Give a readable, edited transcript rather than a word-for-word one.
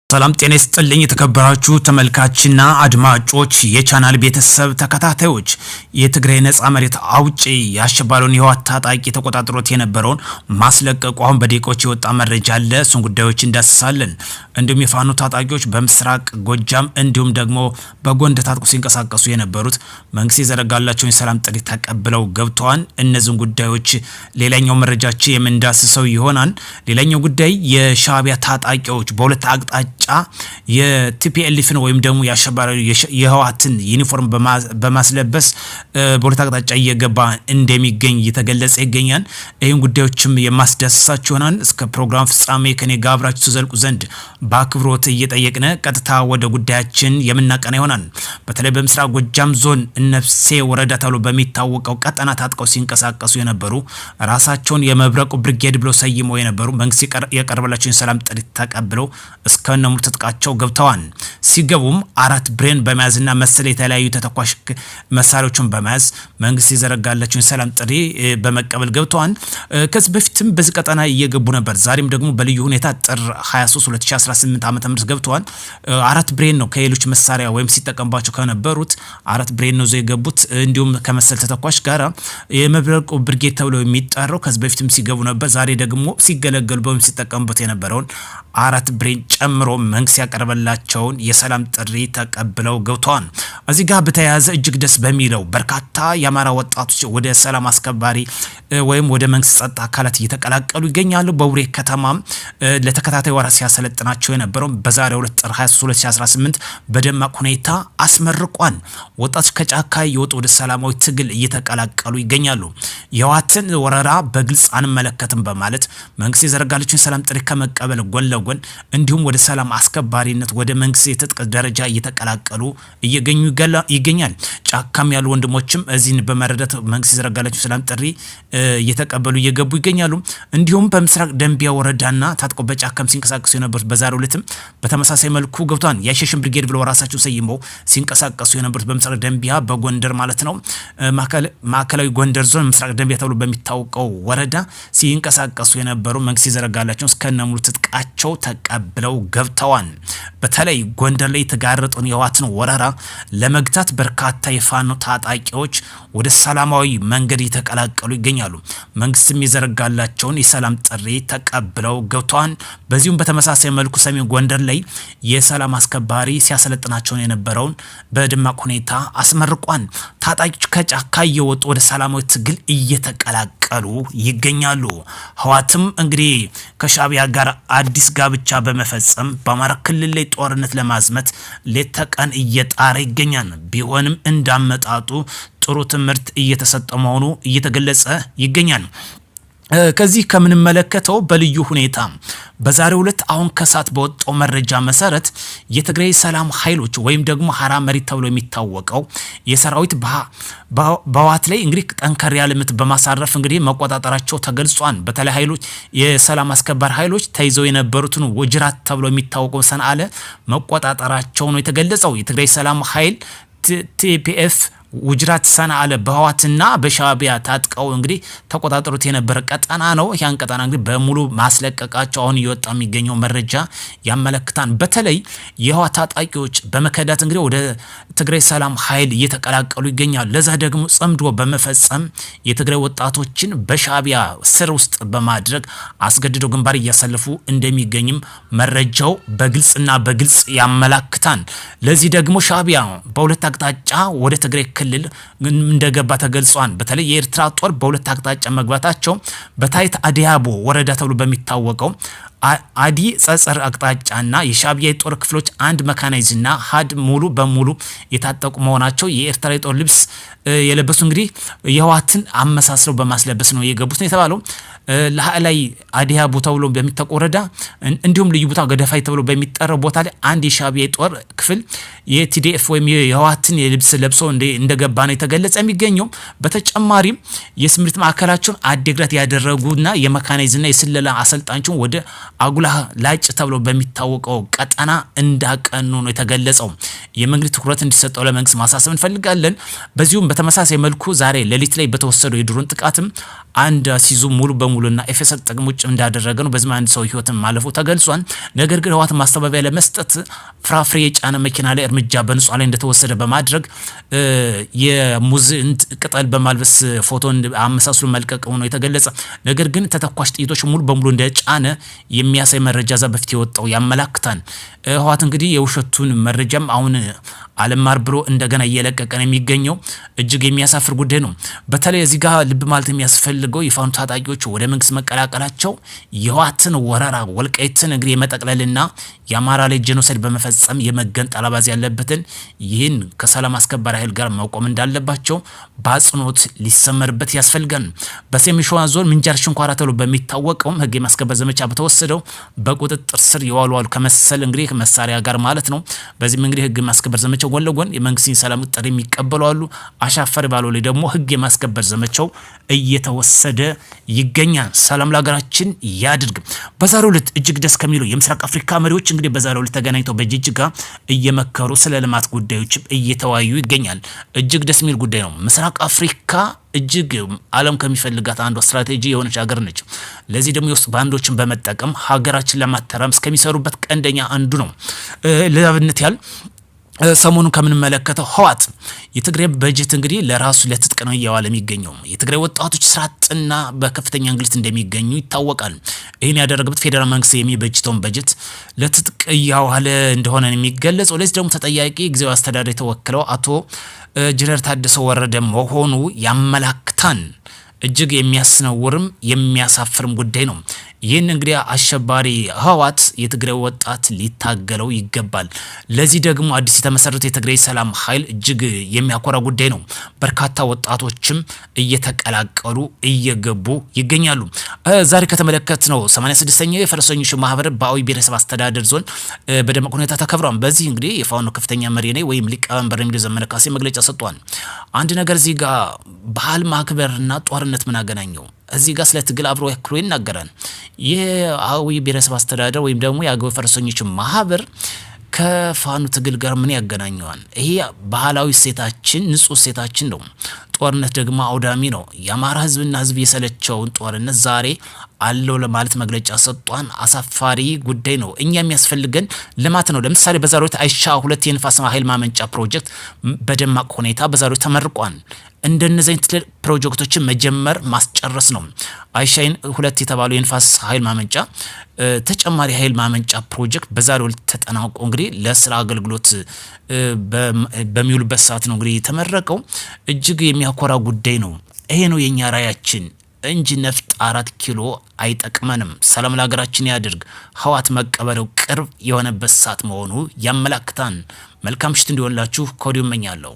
ሰላም ጤና ይስጥልኝ የተከበራችሁ ተመልካችና አድማጮች የቻናል ቤተሰብ ተከታታዮች የትግራይ ነጻ መሬት አውጪ ያሸባሪውን የህወሓት ታጣቂ ተቆጣጥሮት የነበረውን ማስለቀቁ አሁን በደቂቃዎች የወጣ መረጃ አለ። እሱን ጉዳዮች እንዳስሳለን። እንዲሁም የፋኖ ታጣቂዎች በምስራቅ ጎጃም እንዲሁም ደግሞ በጎንደር ታጥቆ ሲንቀሳቀሱ የነበሩት መንግስት የዘረጋላቸውን የሰላም ጥሪ ተቀብለው ገብተዋል። እነዚህን ጉዳዮች ሌላኛው መረጃችን የምንዳስሰው ይሆናል። ሌላኛው ጉዳይ የሻዕቢያ ታጣቂዎች በሁለት አቅጣጫ የቲፒኤልኤፍን ወይም ደግሞ የአሸባሪ የህወሓትን ዩኒፎርም በማስለበስ በሁለት አቅጣጫ እየገባ እንደሚገኝ እየተገለጸ ይገኛል። ይህን ጉዳዮችም የማስዳስሳችሁ ይሆናል። እስከ ፕሮግራም ፍጻሜ ከኔ ጋር አብራችሁ ትዘልቁ ዘንድ በአክብሮት እየጠየቅን ቀጥታ ወደ ጉዳያችን የምናቀና ይሆናል። በተለይ በምስራቅ ጎጃም ዞን እነፍሴ ወረዳ ተብሎ በሚታወቀው ቀጠና ታጥቀው ሲንቀሳቀሱ የነበሩ ራሳቸውን የመብረቁ ብርጌድ ብለው ሰይመው የነበሩ መንግስት የቀረበላቸውን ሰላም ጥሪ ተቀብለው እስከነ ሙሉ ትጥቃቸው ገብተዋል። ሲገቡም 4 ብሬን በመያዝና መሰል የተለያዩ ተተኳሽ መሳሪያዎችን በመያዝ መንግስት የዘረጋላቸውን ሰላም ጥሪ በመቀበል ገብተዋል። ከዚህ በፊትም በዚህ ቀጠና እየገቡ ነበር። ዛሬም ደግሞ በልዩ ሁኔታ ጥር 23 2018 ዓ.ም ገብተዋል። 4 ብሬን ነው ከሌሎች መሳሪያ ወይም ሲጠቀምባቸው ከነበሩት 4 ብሬን ነው የገቡት። እንዲሁም ከመሰል ተተኳሽ ጋር የመብረቁ ብርጌድ ተብለው የሚጠራው ከዚህ በፊትም ሲገቡ ነበር። ዛሬ ደግሞ ሲገለገሉ ወይም ሲጠቀሙበት የነበረውን 4 ብሬን ጨምሮ መንግስት ያቀርበላቸውን የሰላም ጥሪ ተቀብለው ገብተዋል። እዚህ ጋር በተያያዘ እጅግ ደስ በሚለው በርካታ የአማራ ወጣቶች ወደ ሰላም አስከባሪ ወይም ወደ መንግስት ጸጥታ አካላት እየተቀላቀሉ ይገኛሉ። በቡሬ ከተማ ለተከታታይ ወራት ሲያሰለጥናቸው የነበረው በዛሬው ዕለት ጥር 23 2018 በደማቅ ሁኔታ አስመርቋል። ወጣቶች ከጫካ እየወጡ ወደ ሰላማዊ ትግል እየተቀላቀሉ ይገኛሉ። የህወሓትን ወረራ በግልጽ አንመለከትም በማለት መንግስት የዘረጋላቸውን ሰላም ጥሪ ከመቀበል ጎን ለጎን እንዲሁም ወደ ሰላም አስከባሪነት ወደ መንግስት የትጥቅ ደረጃ እየተቀላቀሉ ይገኛል። ጫካም ያሉ ወንድሞችም እዚህን በመረዳት መንግስት የዘረጋላቸው ሰላም ጥሪ እየተቀበሉ እየገቡ ይገኛሉ። እንዲሁም በምስራቅ ደንቢያ ወረዳና ታጥቆ በጫካም ሲንቀሳቀሱ የነበሩት በዛሬው ዕለትም በተመሳሳይ መልኩ ገብቷል። የአሸሽን ብርጌድ ብለው ራሳቸው ሰይመው ሲንቀሳቀሱ የነበሩት በምስራቅ ደንቢያ በጎንደር ማለት ነው ማዕከላዊ ጎንደር ዞን ምስራቅ ደንቢያ ተብሎ በሚታወቀው ወረዳ ሲንቀሳቀሱ የነበሩ መንግስት የዘረጋላቸው እስከነሙሉ ትጥቃቸው ተቀብለው ገብተዋል። በተለይ ጎንደር ላይ የተጋረጠውን የህወሓትን ወረራ ለመግታት በርካታ የፋኖ ታጣቂዎች ወደ ሰላማዊ መንገድ እየተቀላቀሉ ይገኛሉ። መንግስትም የዘረጋላቸውን የሰላም ጥሪ ተቀብለው ገብተዋል። በዚሁም በተመሳሳይ መልኩ ሰሜን ጎንደር ላይ የሰላም አስከባሪ ሲያሰለጥናቸውን የነበረውን በደማቅ ሁኔታ አስመርቋል። ታጣቂዎች ከጫካ እየወጡ ወደ ሰላማዊ ትግል እየተቀላቀሉ ይገኛሉ። ህወሓትም እንግዲህ ከሻዕቢያ ጋር አዲስ ጋብቻ በመፈጸም በአማራ ክልል ላይ ጦርነት ለማዝመት ሌት ተቀን እየጣረ ይገኛል። ቢሆንም እንዳመጣጡ ጥሩ ትምህርት እየተሰጠ መሆኑ እየተገለጸ ይገኛል። ከዚህ ከምንመለከተው በልዩ ሁኔታ በዛሬው ዕለት አሁን ከሳት በወጣው መረጃ መሰረት የትግራይ ሰላም ኃይሎች ወይም ደግሞ ሀራ መሬት ተብሎ የሚታወቀው የሰራዊት በህወሓት ላይ እንግዲህ ጠንከር ያለ ምት በማሳረፍ እንግዲህ መቆጣጠራቸው ተገልጿል። በተለይ ኃይሎች የሰላም አስከባሪ ኃይሎች ተይዘው የነበሩትን ወጅራት ተብሎ የሚታወቀው ሰንአለ መቆጣጠራቸው ነው የተገለጸው። የትግራይ ሰላም ኃይል ቲፒኤፍ ውጅራት ሰንአለ በህወሓትና በሻዕቢያ ታጥቀው እንግዲህ ተቆጣጥሮት የነበረ ቀጠና ነው። ያን ቀጠና እንግዲህ በሙሉ ማስለቀቃቸው አሁን እየወጣ የሚገኘው መረጃ ያመለክታል። በተለይ የህወሓት ታጣቂዎች በመከዳት እንግዲህ ወደ ትግራይ ሰላም ኃይል እየተቀላቀሉ ይገኛሉ። ለዛ ደግሞ ጸምዶ በመፈጸም የትግራይ ወጣቶችን በሻዕቢያ ስር ውስጥ በማድረግ አስገድደው ግንባር እያሰለፉ እንደሚገኝም መረጃው በግልጽ ያመለክታል። ለዚህ ደግሞ ሻዕቢያ በሁለት አቅጣጫ ወደ ትግራይ ክልል እንደገባ ተገልጿል። በተለይ የኤርትራ ጦር በሁለት አቅጣጫ መግባታቸው በታይት አዲያቦ ወረዳ ተብሎ በሚታወቀው አዲ ጸጸር አቅጣጫና የሻዕቢያ የጦር ክፍሎች አንድ መካናይዝና ሀድ ሙሉ በሙሉ የታጠቁ መሆናቸው የኤርትራ የጦር ልብስ የለበሱ እንግዲህ የህወሓትን አመሳስለው በማስለበስ ነው የገቡት ነው የተባለው። ላይ አዲያቦ ተብሎ በሚታወቀው ወረዳ እንዲሁም ልዩ ቦታ ገደፋይ ተብሎ በሚጠራው ቦታ ላይ አንድ የሻዕቢያ የጦር ክፍል የቲዲኤፍ ወይም የህወሓትን የልብስ ለብሶ እንደገባ ነው የተገለጸ የሚገኘው። በተጨማሪም የስምሪት ማዕከላቸውን አዲግራት ያደረጉና የመካናይዝና የስለላ አሰልጣኞችን ወደ አጉላ ላጭ ተብሎ በሚታወቀው ቀጠና እንዳቀኑ ነው የተገለጸው። የመንግስት ትኩረት እንዲሰጠው ለመንግስት ማሳሰብ እንፈልጋለን። በዚሁም በተመሳሳይ መልኩ ዛሬ ሌሊት ላይ በተወሰደው የድሮን ጥቃትም አንድ ሲዙ ሙሉ በሙሉና ኤፌሰር ጥቅም ውጭ እንዳደረገ ነው። በዚህ አንድ ሰው ህይወትን ማለፉ ተገልጿል። ነገር ግን ህወሓት ማስተባበያ ለመስጠት ፍራፍሬ የጫነ መኪና ላይ እርምጃ በንጹሃን ላይ እንደተወሰደ በማድረግ የሙዝ ቅጠል በማልበስ ፎቶን አመሳስሎ መልቀቅ ሆኖ የተገለጸ። ነገር ግን ተተኳሽ ጥይቶች ሙሉ በሙሉ እንደጫነ የሚያሳይ መረጃ ዛ በፊት የወጣው ያመላክታል። ህወሓት እንግዲህ የውሸቱን መረጃም አሁን አለማር ብሎ እንደገና እየለቀቀ ነው የሚገኘው። እጅግ የሚያሳፍር ጉዳይ ነው። በተለይ እዚህ ጋር ልብ ማለት የሚያስፈልገው የፋኖ ታጣቂዎች ወደ መንግስት መቀላቀላቸው የህወሓትን ወረራ ወልቃይትን እንግዲህ የመጠቅለልና የአማራ ላይ ጄኖሳይድ በመፈጸም የመገንጠል አባዜ ያለበትን ይህን ከሰላም አስከባሪ ኃይል ጋር መቆም እንዳለባቸው በአጽንኦት ሊሰመርበት ያስፈልጋል። በሰሜን ሸዋ ዞን ምንጃር ሽንኳራ ተብሎ በሚታወቀው ህግ የማስከበር ዘመቻ በተወሰደው በቁጥጥር ስር የዋሉ ከመሰል እንግዲህ መሳሪያ ጋር ማለት ነው። በዚህም እንግዲህ ህግ የማስከበር ዘመቻው ጎን ለጎን የመንግስትን ሰላም ጥሪ የሚቀበሉ አሉ። አሻፈሪ ባለው ላይ ደግሞ ህግ የማስከበር ዘመቻው እየተወሰደ ይገኛል። ሰላም ለሀገራችን ያድርግ። በዛሬው ዕለት እጅግ ደስ ከሚሉ የምስራቅ አፍሪካ መሪዎች እንግዲህ በዛሬው ዕለት ተገናኝተው በጅጅጋ እየመከሩ ስለ ልማት ጉዳዮች እየተወያዩ ይገኛል። እጅግ ደስ የሚል ጉዳይ ነው። ምስራቅ አፍሪካ እጅግ ዓለም ከሚፈልጋት አንዷ ስትራቴጂ የሆነች ሀገር ነች። ለዚህ ደግሞ የውስጥ ባንዶችን በመጠቀም ሀገራችን ለማተራመስ ከሚሰሩበት ቀንደኛ አንዱ ነው። ለአብነት ያህል ሰሞኑን ከምንመለከተው ህወሓት የትግራይ በጀት እንግዲህ ለራሱ ለትጥቅ ነው እያዋለ የሚገኘው። የትግራይ ወጣቶች ስራ አጥና በከፍተኛ እንግልት እንደሚገኙ ይታወቃል። ይህን ያደረገበት ፌዴራል መንግስት የሚበጅተውን በጀት ለትጥቅ እያዋለ እንደሆነ የሚገለጸው። ለዚህ ደግሞ ተጠያቂ ጊዜያዊ አስተዳደር የተወክለው አቶ ጀነራል ታደሰ ወረደ መሆኑ ያመላክታል። እጅግ የሚያስነውርም የሚያሳፍርም ጉዳይ ነው። ይህን እንግዲህ አሸባሪ ህወሓት የትግራይ ወጣት ሊታገለው ይገባል። ለዚህ ደግሞ አዲስ የተመሰረተው የትግራይ ሰላም ኃይል እጅግ የሚያኮራ ጉዳይ ነው። በርካታ ወጣቶችም እየተቀላቀሉ እየገቡ ይገኛሉ። ዛሬ ከተመለከትነው 86ኛው የፈረሰኞች ማህበር በአዊ ብሔረሰብ አስተዳደር ዞን በደማቅ ሁኔታ ተከብሯል። በዚህ እንግዲህ የፋኖ ከፍተኛ መሪ ነኝ ወይም ሊቀመንበር የሚለው ዘመነ ካሴ መግለጫ ሰጥቷል። አንድ ነገር እዚህ ጋር ባህል ማክበርና ጦርነት ምን አገናኘው? እዚህ ጋር ስለ ትግል አብሮ ያክሎ ይናገራል። የአዊ ብሔረሰብ አስተዳደር ወይም ደግሞ የአገው ፈረሰኞች ማህበር ከፋኖ ትግል ጋር ምን ያገናኘዋል? ይሄ ባህላዊ ሴታችን ንጹህ ሴታችን ነው። ጦርነት ደግሞ አውዳሚ ነው። የአማራ ህዝብና ህዝብ የሰለቸውን ጦርነት ዛሬ አለው ለማለት መግለጫ ሰጧን። አሳፋሪ ጉዳይ ነው። እኛ የሚያስፈልገን ልማት ነው። ለምሳሌ በዛሬው አይሻ 2 የንፋስ ኃይል ማመንጫ ፕሮጀክት በደማቅ ሁኔታ በዛሬው ተመርቋል። እንደነዚህ አይነት ፕሮጀክቶችን መጀመር ማስጨረስ ነው። አይሻ 2 የተባለው የንፋስ ኃይል ማመንጫ ተጨማሪ ኃይል ማመንጫ ፕሮጀክት በዛሬው ተጠናቆ እንግዲህ ለስራ አገልግሎት በሚውልበት ሰዓት ነው እንግዲህ የተመረቀው። እጅግ የሚያኮራ ጉዳይ ነው። ይሄ ነው የኛ ራያችን እንጂ ነፍጥ 4 ኪሎ አይጠቅመንም። ሰላም ለሀገራችን ያድርግ። ህወሓት መቀበለው ቅርብ የሆነበት ሰዓት መሆኑ ያመላክታል። መልካም ምሽት እንዲሆንላችሁ ከወዲሁ እመኛለሁ።